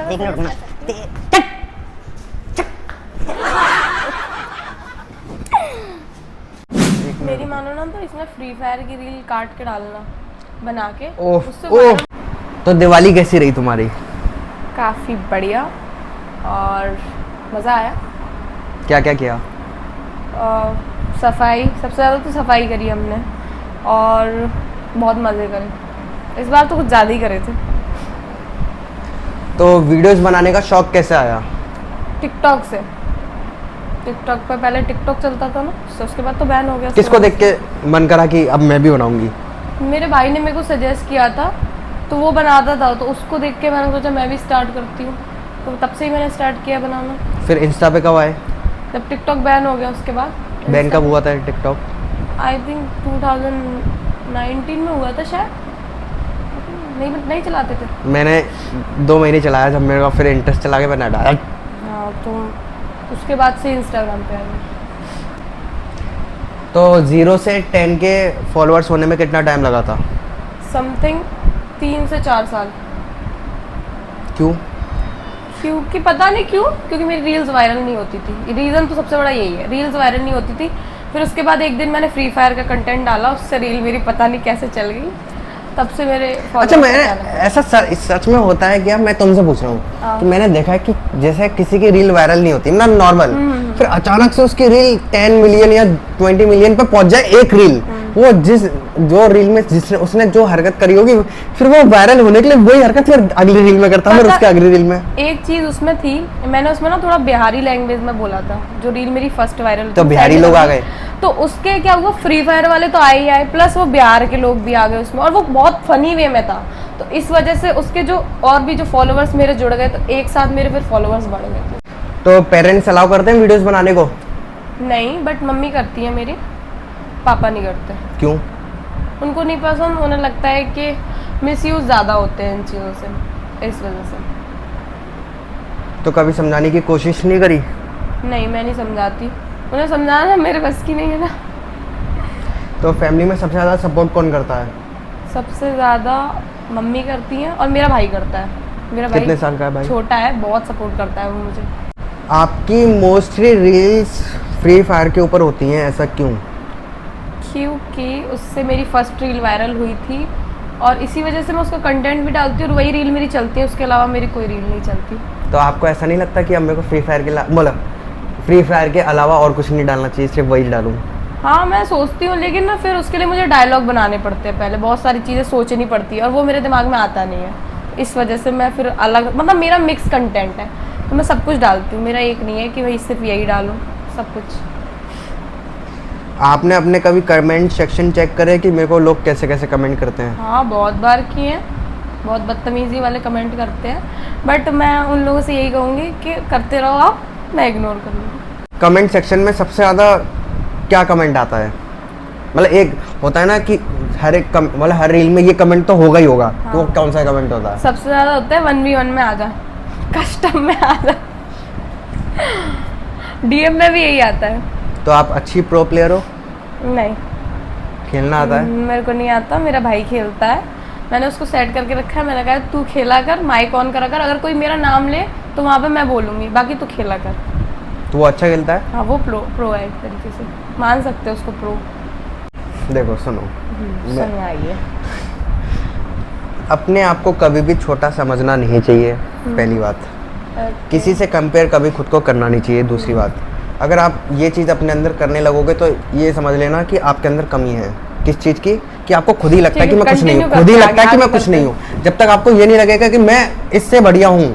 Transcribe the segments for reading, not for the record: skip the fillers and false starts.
मेरी मानो ना तो इसमें फ्री फायर की रील काट के डालना बना के ओह तो दिवाली कैसी रही तुम्हारी? काफ़ी बढ़िया और मज़ा आया। क्या क्या किया? सफाई, सबसे ज़्यादा तो सफाई करी हमने और बहुत मज़े करे। इस बार तो कुछ ज़्यादा ही करे थे। तो वीडियोस बनाने का शौक कैसे आया? टिकटॉक से। टिकटॉक पे पहले टिकटॉक चलता था ना, तो उसके बाद तो बैन हो गया। किसको देख के मन करा कि अब मैं भी बनाऊंगी? मेरे भाई ने मेरे को सजेस्ट किया था, तो वो बनाता था तो उसको देख के मैंने सोचा मैं भी स्टार्ट करती हूँ, तो तब से ही मैंने स्टार्ट किया बनाना। फिर इंस्टा पे कब आए? जब टिकटॉक बैन हो गया उसके बाद। बैन कब हुआ था टिकटॉक? आई थिंक 2019 में हुआ था शायद। नहीं चलाते थे। मैंने 2 महीने चलाया, जब मेरे को फिर इंटरेस्ट चला के मैंने डाला। हाँ, तो उसके बाद से इंस्टाग्राम पे आ गए। तो 0 से 10 के फॉलोअर्स होने में कितना टाइम लगा था? समथिंग 3 से 4 साल। क्यों? क्योंकि पता नहीं क्यों, क्योंकि मेरी रील्स वायरल नहीं होती थी। रीज़न तो सबसे बड़ा यही है, रील्स वायरल नहीं होती थी। फिर उसके बाद एक दिन मैंने फ्री फायर का कंटेंट डाला, उससे रील मेरी पता नहीं कैसे चल गई, तब से मेरे अच्छा, मैंने ऐसा सच में होता है क्या? मैं तुमसे पूछ रहा हूँ कि मैंने देखा है कि जैसे किसी की रील वायरल नहीं होती ना, नॉर्मल, फिर अचानक से उसकी रील 10 मिलियन या 20 मिलियन पे पहुंच जाए एक रील, वो जो रील में उसने जो हरकत करी होगी, फिर वो वायरल होने के लिए वही हरकत फिर अगली रील में करता है, फिर उसके अगली रील में। एक चीज उसमें थी, मैंने उसमें ना थोड़ा बिहारी लैंग्वेज में बोला था, जो रील मेरी फर्स्ट वायरल। तो बिहारी लोग आ गए, तो उसके क्या हुआ, फ्री फायर वाले तो आए ही आए, प्लस वो बिहार के लोग भी आ गए उसमें, और वो बहुत फनी वे में था। तो इस वजह से उसके जो और भी जो फॉलोअर्स मेरे जुड़ गए, तो एक साथ मेरे फिर फॉलोअर्स बढ़ गए। तो पेरेंट्स अलाउ करते हैं वीडियोस बनाने को? नहीं, बट मम्मी करती है मेरी, पापा नहीं करते। क्यों? उनको नहीं पसंद, उन्हें लगता है कि मिसयूज ज़्यादा होते हैं इन चीज़ों से, इस वजह से। तो कभी समझाने की कोशिश नहीं करी? नहीं, मैं नहीं समझाती, उन्हें समझाना मेरे बस की नहीं है ना। तो फैमिली में सबसे ज़्यादा सपोर्ट कौन करता है? सबसे ज़्यादा मम्मी करती है और मेरा भाई करता है। मेरा भाई कितने साल का है भाई? छोटा है, बहुत सपोर्ट करता है वो मुझे। आपकी मोस्टली रील्स फ्री फायर के ऊपर होती हैं, ऐसा क्यों? क्योंकि उससे मेरी फर्स्ट रील वायरल हुई थी और इसी वजह से मैं उसका कंटेंट भी डालती हूँ और वही रील मेरी चलती है, उसके अलावा मेरी कोई रील नहीं चलती। तो आपको ऐसा नहीं लगता कि अब मेरे को फ्री फायर के अलावा और कुछ नहीं डालना चाहिए, सिर्फ वही डालूं? हाँ, मैं सोचती हूँ, लेकिन ना फिर उसके लिए मुझे डायलॉग बनाने पड़ते हैं, पहले बहुत सारी चीज़ें सोचनी पड़ती है और वो मेरे दिमाग में आता नहीं है। इस वजह से मैं फिर अलग, मतलब मेरा मिक्स कंटेंट है, तो मैं सब कुछ डालती हूँ। मेरा एक नहीं है कि भाई सिर्फ यही डालूँ, सब कुछ। आपने अपने कभी कमेंट सेक्शन चेक करे कि मेरे को लोग कैसे कैसे कमेंट करते हैं? हाँ, बहुत बार किए हैं, बहुत बदतमीज़ी वाले कमेंट करते हैं, बट मैं उन लोगों से यही कहूँगी कि करते रहो आप, मैं इग्नोर कर लूँगी। कमेंट सेक्शन में सबसे ज़्यादा क्या कमेंट आता है? मतलब एक होता है ना कि मतलब हर रील में ये कमेंट तो होगा ही होगा। हाँ। तो कौन सा कमेंट होता है? सबसे ज़्यादा होता है 1v1 में आ जा, कस्टम में आ जा, डीएम में भी यही आता है। तो आप अच्छी प्रो प्लेयर हो? नहीं, खेलना आता है? मेरे को नहीं आता, मेरा भाई खेलता है, मैंने उसको सेट करके रखा है। मैंने कहा तू खेला कर, माइक ऑन करा कर, अगर कोई मेरा नाम ले तो वहाँ पे मैं बोलूँगी, बाकी तू खेला कर। तो वो अच्छा खेलता है? हाँ, वो प्रो है, एक तरीके से मान सकते हैं उसको प्रो। देखो सुनो, सुनाइए। अपने आप को कभी भी छोटा समझना नहीं चाहिए, पहली बात। किसी से कंपेयर कभी खुद को करना नहीं चाहिए। दूसरी बात, अगर आप ये चीज़ अपने अंदर करने लगोगे तो ये समझ लेना कि आपके अंदर कमी है। किस चीज़ की? कि आपको खुद ही लगता है कि मैं कुछ नहीं हूँ, खुद ही लगता है कि मैं कुछ नहीं हूँ। जब तक आपको ये नहीं लगेगा कि मैं इससे बढ़िया हूँ,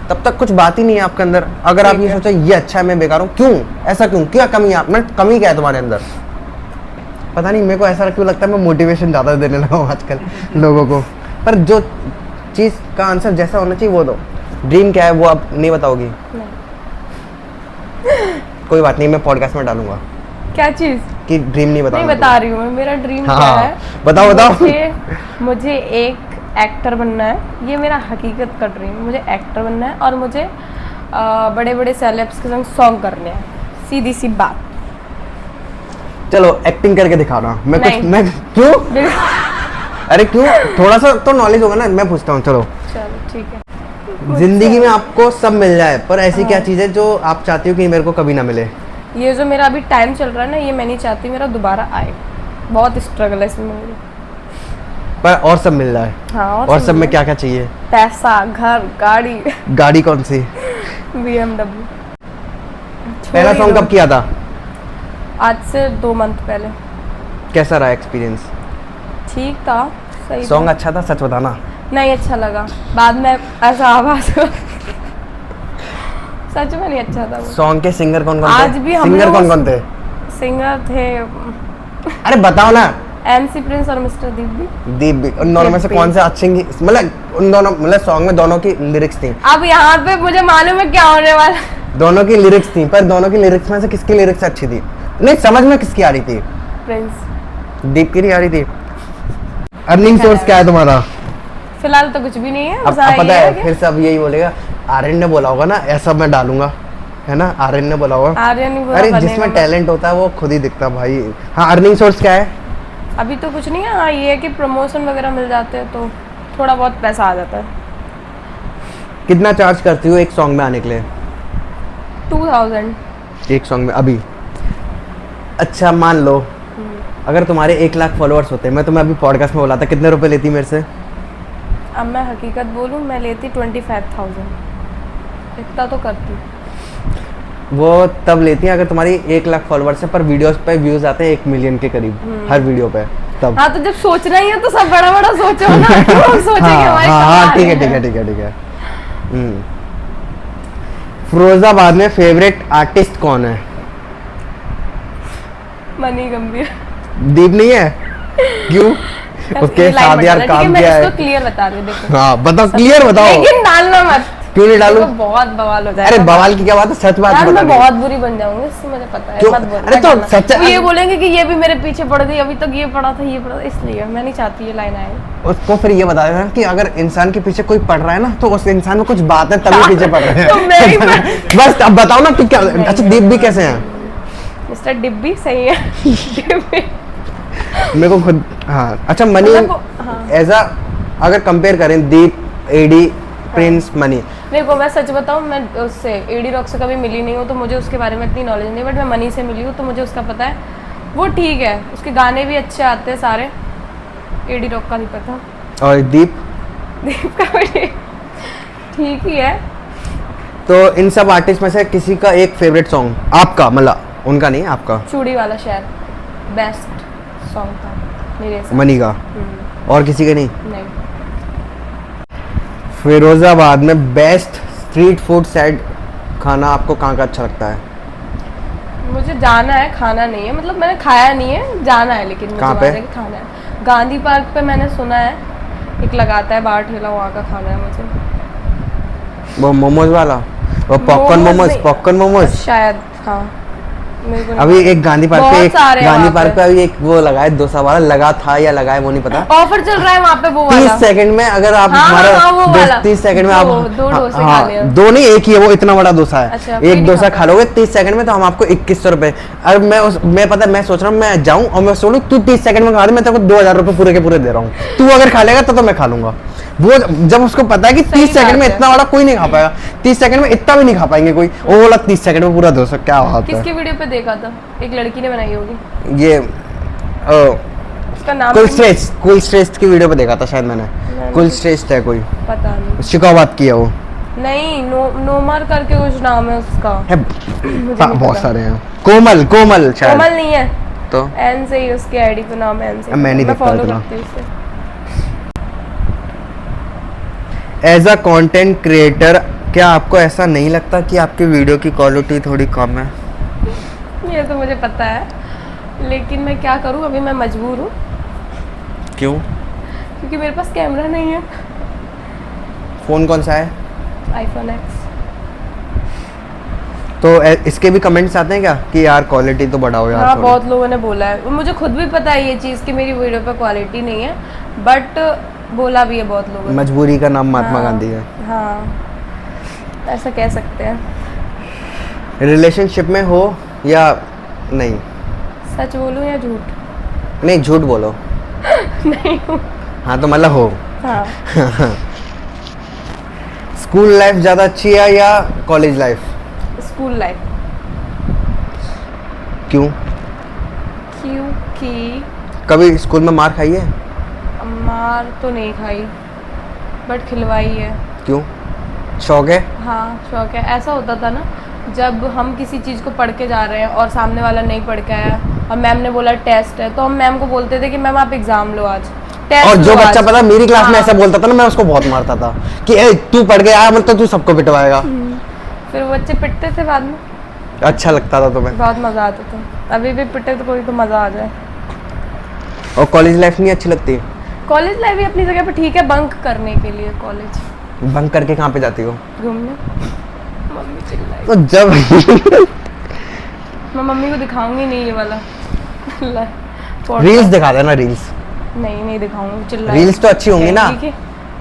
तब तक कुछ बात ही नहीं है आपके अंदर। अगर आप ये सोचो ये अच्छा है, मैं बेकार हूँ, क्यों ऐसा, क्यों, क्या कमी है? मैं कमी क्या है तुम्हारे अंदर? पता नहीं, मेरे को ऐसा क्यों लगता है मैं मोटिवेशन ज़्यादा देने लगा हूँ आजकल लोगों को। पर जो चीज़ का आंसर जैसा होना चाहिए वो दो। ड्रीम क्या है वो आप नहीं बताओगी? कोई बात नहीं, मैं पॉडकास्ट में डालूंगा। क्या चीज़? कि ड्रीम नहीं बताऊंगा? नहीं बता रही हूँ मैं, मेरा ड्रीम हाँ, क्या है। बताओ बताओ। मुझे एक एक्टर बनना है, ये मेरा हकीकत का ड्रीम है। मुझे एक्टर बनना है और मुझे बड़े बड़े सेलेब्स के संग सॉन्ग करने हैं, सीधी सी बात। चलो एक्टिंग करके दिखाना। मैं नहीं। कुछ, मैं क्यों? अरे क्यों, थोड़ा सा तो नॉलेज होगा ना। मैं पूछता हूँ, चलो चलो ठीक है। जिंदगी में आपको सब मिल जाए, पर ऐसी क्या चीज़ है जो आप चाहती हो कि मेरे को कभी ना मिले? ये जो मेरा अभी टाइम चल रहा है ना, ये मैं नहीं चाहती मेरा दोबारा आए। बहुत स्ट्रगल है इसमें मेरी। पर और सब मिल रहा है। हाँ, और सब में क्या क्या चाहिए? पैसा, घर, गाड़ी। गाड़ी कौन सी? BMW। पहला सॉन्ग कब किया था? आज से 2 मंथ पहले। कैसा रहा एक्सपीरियंस? ठीक था, सही सॉन्ग था। अच्छा था, सच बताना। नहीं अच्छा लगा, बाद में ऐसा आवाज सच में नहीं अच्छा था वो। सॉन्ग के सिंगर कौन कौन थे? आज भी हम सिंगर लोग कौन कौन थे? सिंगर थे अरे बताओ ना। MC प्रिंस और मिस्टर दीप। दीप भी। उन दोनों में से दीप कौन से अच्छे, मतलब उन दोनों, मतलब सॉन्ग में दोनों की लिरिक्स थी? अब यहाँ पे मुझे मालूम है क्या होने वाला। दोनों की लिरिक्स थी, पर दोनों की लिरिक्स में से किसकी लिरिक्स अच्छी थी? नहीं, समझ में किसकी आ रही थी? प्रिंस। दीप की नहीं आ रही थी। अर्निंग सोर्स क्या है तुम्हारा? फिलहाल तो कुछ भी नहीं है, अब बस हाँ पता ये है, कि फिर सब यही बोलेगा आर्यन ने बोला होगा ना, ऐसा मैं डालूंगा, है ना? आर्यन ने बोला होगा। आर्यन नहीं बोला अरे बनेगा जिसमें मैं। टैलेंट होता है वो खुद ही दिखता भाई। हाँ, अर्निंग सोर्स क्या है? अभी तो कुछ नहीं है। हाँ ये है कि प्रमोशन वगैरह मिल जाते हैं तो थोड़ा बहुत पैसा आ जाता है। कितना चार्ज करती हो एक सॉन्ग में आने के लिए? 2000। एक सॉन्ग में अभी? अच्छा मान लो अगर तुम्हारे 1 लाख फॉलोअर्स होते, मैं तुम्हें अभी पॉडकास्ट में बोला था, कितने रुपए लेती मेरे से? अब मैं हकीकत बोलूँ, मैं लेती 25,000। इतना तो करती। वो तब लेती हैं अगर तुम्हारी 1 लाख फॉलोअर्स है, पर वीडियोस पे व्यूज आते हैं 1 मिलियन के करीब हर वीडियो पे, तब। हाँ तो जब सोचना ही है तो सब बड़ा बड़ा सोचो ना। क्यों सोचे कि हमारे हाँ, कमाल ठीक है, ठीक है, ठीक है, ठीक है। फिरोजाबाद में फेवरेट आर्टिस्ट कौन है? मनी गंभीर। दीप नहीं है? क्यों? उसके साथ यार काम मैं किया है। इसको क्लियर बता रही हूँ, देखो। हाँ बताओ, क्लियर बताओ। लेकिन डालना मत। क्यों नहीं डालूं? देखो, बहुत बवाल हो जाएगा। अरे बवाल की क्या बात है, सच बात यार बता मैं रही हूँ। बहुत बुरी बन जाऊंगी, इससे मुझे पता है। क्यों? मत बोल। अरे तो सच वो ये बोलेंगे कि ये भी मेरे पीछे पड़ गई, अभी तक ये पड़ा था, ये पड़ा था, इसलिए मैं नहीं चाहती ये लाइन आए। उसको फिर ये बता देना कि अगर इंसान के पीछे कोई पड़ रहा है ना, तो उस इंसान में कुछ बात है, तभी पीछे पड़ रहे हैं। तो मैं ही बस अब बताओ ना कि क्या। अच्छा दीप भी कैसे हैं? मिस्टर डिब्बी सही है। डिब्बी। मेरे को खुद, हाँ। अच्छा मनी, मतलब हाँ। एज अ अगर कंपेयर करें दीप, एडी, प्रिंस, मनी। देखो मैं सच बताऊं, मैं उससे एडी रॉक से कभी मिली नहीं हूँ तो मुझे उसके बारे में इतनी नॉलेज नहीं, बट मैं मनी से मिली हूँ तो मुझे उसका पता है। वो ठीक है, उसके गाने भी अच्छे आते हैं सारे। एडी रॉक का नहीं पता। और दीप? दीप का भी ठीक ही है। तो इन सब आर्टिस्ट में से किसी का एक फेवरेट सॉन्ग आपका, मतलब उनका नहीं, आपका? चूड़ी वाला शहर बेस्ट सॉन्ग था मेरे हिसाब मनी का? और किसी का नहीं? से। नहीं। फिरोजाबाद में बेस्ट स्ट्रीट फूड साइड खाना आपको कहाँ का अच्छा लगता है? मुझे जाना है, खाना नहीं है, मतलब मैंने खाया नहीं है, जाना है, लेकिन मुझे कहाँ वहाँ पे? जाके खाना है। गांधी पार्क पे मैंने सुना है एक लगाता है बार ठेला, वहाँ का खाना है मुझे। वो मोमोज वाला, वो पॉपकॉर्न मोमोज, नहीं। पॉपकॉर्न मोमोज। शायद हाँ, मेरे को नहीं अभी पता। एक गांधी पार्क पे, बहुत एक सारे हैं गांधी वहाँ पार्क पे। पे अभी एक वो लगा है डोसा वाला, लगा था या लगा है वो नहीं पता। ऑफर चल रहा है वहाँ पे वो 30 वाला। सेकंड में अगर आप हाँ, हमारा हाँ, वो वाला। 30 सेकंड में आप दो डोसे हाँ, खा लिए। 2 नहीं, एक ही है, वो इतना बड़ा डोसा है। अच्छा, कोई एक नहीं डोसा खाता। खा लोगे 30 सेकंड में, तो हम आपको 2100 रुपए। अब मैं पता है, मैं सोच रहा हूँ मैं जाऊँ और मैं सोचूं तू 30 सेकंड में खा दे, मैं तेरे को 2000 रुपए पूरे के पूरे दे रहा हूँ, तू अगर खा लेगा तो मैं खा लूंगा। वो जब उसको पता है कि 30 सेकंड में बात है। इतना बड़ा कोई नहीं खा पाएगा, 30 सेकंड में इतना भी नहीं खा पाएंगे कोई, वो बोला 30 सेकंड में पूरा डोसा, क्या बात है। किसकी वीडियो पे देखा था? एक लड़की ने बनाई होगी। ये उसका नाम कुल श्रेष्ठ की वीडियो पे देखा था शायद मैंने। कुल श्रेष्ठ है कोई, पता नहीं। शिकावत की है वो। नहीं, नोमर करके कुछ नाम है उसका। है मुझे नहीं बहुत पता। सारे हैं। कोमल शायद। कोमल नहीं है, तो एन से ही उसके आईडी पे नाम है, एन से। मैं नहीं देखता फॉलो इतना। करती हूँ उसे। एज अ कंटेंट क्रिएटर क्या आपको ऐसा नहीं लगता कि आपकी वीडियो की क्वालिटी थोड़ी कम है? ये तो मुझे पता है, लेकिन मैं क्या करूँ, अभी मैं मजबूर हूँ क्यों? क्योंकि मेरे पास कैमरा नहीं है। फोन कौन सा है? iPhone X। तो इसके भी कमेंट्स आते हैं क्या कि यार क्वालिटी तो बढ़ाओ यार हाँ, थोड़ी? बहुत लोगों ने बोला है, मुझे खुद भी पता है ये चीज़ कि मेरी वीडियो पे क्वालिटी नहीं है, बट बोला भी है बहुत लोगों ने। मजबूरी का नाम महात्मा हाँ, गांधी है। हाँ, ऐसा कह सकते हैं। रिलेशनशिप में हो या नहीं? सच बोलूं या झूठ? नहीं, झूठ बोलो। नहीं हूँ। हाँ तो मतलब हो। हाँ। स्कूल लाइफ ज़्यादा अच्छी है या कॉलेज लाइफ? School life. क्यों? क्योंकि कभी स्कूल में मार खाई है? मार तो नहीं खाई, बट खिलवाई है। क्यों? शौक है? हाँ शौक है। ऐसा होता था ना, जब हम किसी चीज़ को पढ़ के जा रहे हैं और सामने वाला नहीं पढ़ के आया और मैम ने बोला टेस्ट है, तो हम मैम को बोलते थे कि मैम आप एग्जाम लो आज, टेस्ट और जो लो बच्चा आज। पता मेरी क्लास में हाँ। ऐसा बोलता था ना, मैं उसको बहुत मारता था कि ए तू पढ़ के आया मतलब तू सबको पिटवाएगा। फिर वो बच्चे पिटते थे बाद में, अच्छा लगता था तुम्हें? बहुत मज़ा आता था। अभी भी पिटे तो कोई तो मज़ा आ जाए। और कॉलेज लाइफ नहीं अच्छी लगती? कॉलेज लाइफ भी अपनी जगह पे ठीक है, बंक करने के लिए कॉलेज। बंक करके कहाँ पे जाती हो? घूमने। मम्मी चिल्लाई। तो जब मैं मम्मी को दिखाऊंगी नहीं ये वाला रील्स दिखा देना, रील्स। नहीं दिखाऊंगी, चिल्लाई। रील्स तो अच्छी होंगी ना?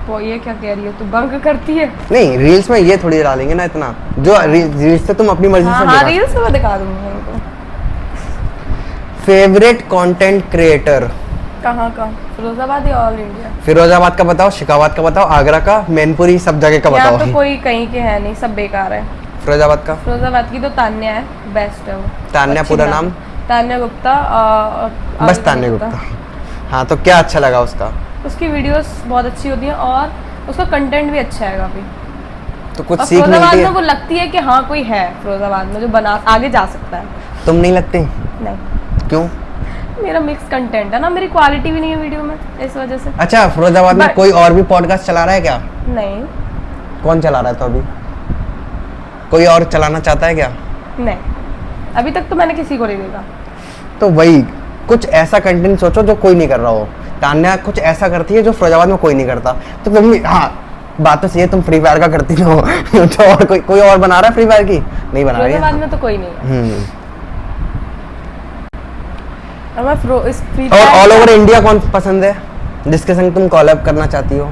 वो ये क्या कह रही हो तू, बंक करती है? नहीं, रील्स में ये थोड़ी डालेंगे ना इतना, जो रील्स तो तुम अपनी मर्जी से हाँ दिखा। रील्स में दिखा दूंगी उनको। Favourite content creator? कहाँ का? फिरोजाबाद या ऑल इंडिया? फिरोजाबाद का बताओ, शिकाबाद का बताओ, आगरा का, मैनपुरी, सब जगह का यहाँ बताओ। तो कोई कहीं के है नहीं, सब बेकार है। फिरोजाबाद का? फिरोजाबाद की तो तान्या है, बेस्ट है वो। तान्या अच्छी पूरा बना- नाम? तान्या गुप्ता। बस तान्या गुप्ता। हाँ, तो क्या अच्छा लगा उसका? उसकी वीडियोस बहुत अच्छी होती हैं और उसका कंटेंट भी अच्छा है काफी। तो कुछ और सीख फिरोजाबाद मिलती में है? वो लगती है कि हाँ कोई है फिरोजाबाद में जो बना आगे जा सकता है। तुम नहीं लगती? नहीं, क्यों? मेरा मिक्स कंटेंट है ना, मेरी क्वालिटी भी नहीं है वीडियो में, इस वजह से। अच्छा, फिरोजाबाद में But- कोई और भी पॉडकास्ट चला रहा है क्या? नहीं कौन चला रहा है तो अभी? कोई और चलाना चाहता है क्या? नहीं, अभी तक तो मैंने किसी को नहीं देखा। तो वही कुछ ऐसा कंटेंट सोचो जो कोई नहीं कर रहा हो। तान्या कुछ ऐसा करती है जो फिरोजाबाद में कोई नहीं करता। तो तुम भी, हाँ बात तो सही है, तुम फ्री फायर का करती हो तो और कोई और बना रहा है फ्री फायर की? नहीं बना रही फिरोजाबाद है। में तो कोई नहीं है। और मैं इस फ्री और ऑल ओवर इंडिया कौन पसंद है जिसके संग तुम कॉलैब करना चाहती हो?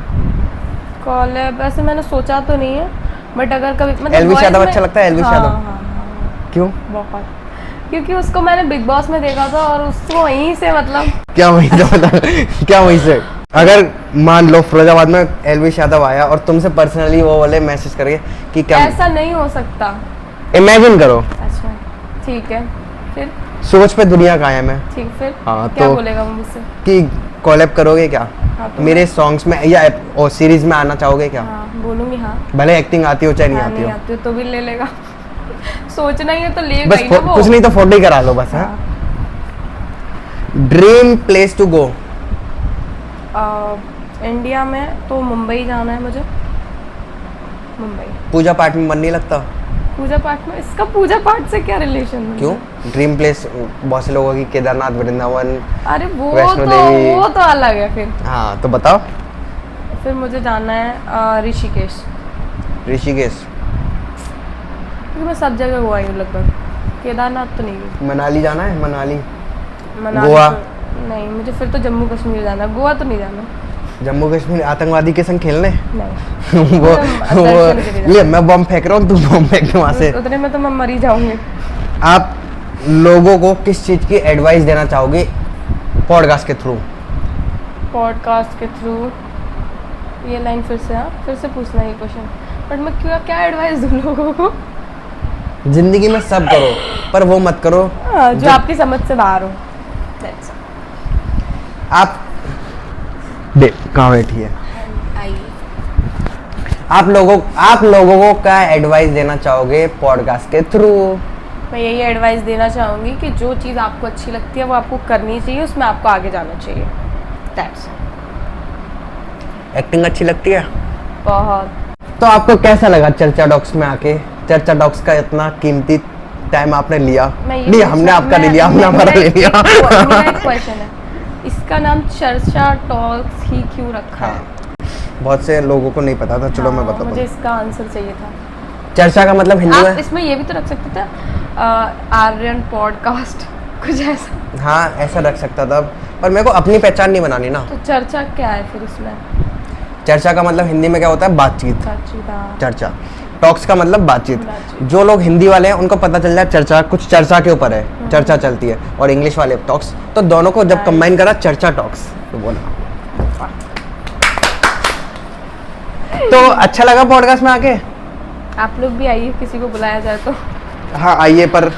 कॉलेब वैसे मैंने सोचा तो नहीं है, बट अगर कभी मतलब एलविश boys यादव में- अच्छा लगता है? एलविश हाँ, यादव? हाँ, हाँ, क्यों? बहुत, क्योंकि उसको मैंने बिग बॉस में देखा था और उसको वहीं से मतलब क्या वहीं से मतलब क्या वहीं से? अगर मान लो फिरोजाबाद में एलविश यादव आया और तुमसे पर्सनली वो वाले मैसेज करके कि क्या, ऐसा नहीं हो सकता। इमेजिन करो, अच्छा ठीक है, फिर सोच पे दुनिया कायम है ठीक, फिर हाँ, क्या तो- बोलेगा वो मुझसे? कि कॉलैब करोगे क्या? हाँ, तो मेरे सॉन्ग्स में या और सीरीज में आना चाहोगे क्या? हाँ बोलूंगी हाँ। भले एक्टिंग आती हो चाहे नहीं हाँ, आती नहीं हो, आती हो तो भी ले लेगा सोचना ही है तो लेगा बस ही ना वो। कुछ नहीं तो फोटो ही करा लो बस। हाँ। Dream place to go? India में तो मुंबई जाना है मुझे, मुंबई। पूजा पाठ में मन नहीं लगता? पूजा पाठ में, इसका पूजा पाठ से क्या रिलेशन? क्यों? ड्रीम प्लेस बहुत से लोगों की केदारनाथ, वृंदावन। अरे वैष्णो देवी। वो तो अलग है फिर। हाँ तो बताओ। फिर मुझे जाना है ऋषिकेश, ऋषिकेश? क्योंकि मैं सब जगह हुआ हूँ लगभग, केदारनाथ तो नहीं गई। मनाली जाना है? मनाली? मनाली गोवा? तो नहीं, मुझे फिर तो जम्मू कश्मीर जाना है, गोवा तो नहीं जाना। जम्मू कश्मीर आतंकवादी के संग खेलने? नहीं वो दर्शन के लिए ले मैं बम फेंक रहा हूँ, तू बम फेंक के वहां से। उतने में तो मैं मर ही जाऊंगी। आप लोगों को किस चीज की एडवाइस देना चाहोगे पॉडकास्ट के थ्रू? पॉडकास्ट के थ्रू ये लाइन फिर से, हाँ फिर से पूछना ये क्वेश्चन, बट मैं क्या एडवाइस दूँ लोगों को? जिंदगी में सब करो पर वो मत करो जो आपकी समझ से बाहर हो। That's all। आप देख कहाँ बैठी है। आप लोगों को क्या एडवाइस देना चाहोगे पॉडकास्ट के थ्रू? मैं यही एडवाइस देना चाहूँगी कि जो चीज़ आपको अच्छी लगती है वो आपको करनी चाहिए, उसमें आपको आगे जाना चाहिए। That's all। एक्टिंग अच्छी लगती है? बहुत। तो आपको कैसा लगा चर्चा डॉक्स में आके? चर्चा डॉक्स का इतना कीमती टाइम आपने लिया? नहीं, हमने आपका नहीं लिया, हमने हमारा ले लिया। मेरा एक क्वेश्चन है, इसका नाम चर्चा टॉक्स ही क्यों रखा है? बहुत से लोगों को नहीं पता था, चलो मैं हाँ, बताता मुझे हूँ। इसका आंसर चाहिए था। चर्चा का मतलब हिंदी आप में? इसमें ये भी तो रख सकते थे आर्यन पॉडकास्ट, कुछ ऐसा। हाँ ऐसा रख सकता था, पर मेरे को अपनी पहचान नहीं बनानी ना। तो चर्चा क्या है फिर इसमें? चर्चा का मतलब हिंदी में क्या होता है? बातचीत। चर्चा। चर्चा। टॉक्स का मतलब बातचीत। बातचीत। जो लोग हिंदी वाले हैं उनको पता चल जाए चर्चा कुछ चर्चा के ऊपर है, चर्चा चलती है, और इंग्लिश वाले टॉक्स, तो दोनों को जब कंबाइन करा चर्चा टॉक्स तो बोला। तो अच्छा लगा पॉडकास्ट में आके। आप लोग भी आइए, किसी को बुलाया जाए तो। हाँ आइए, पर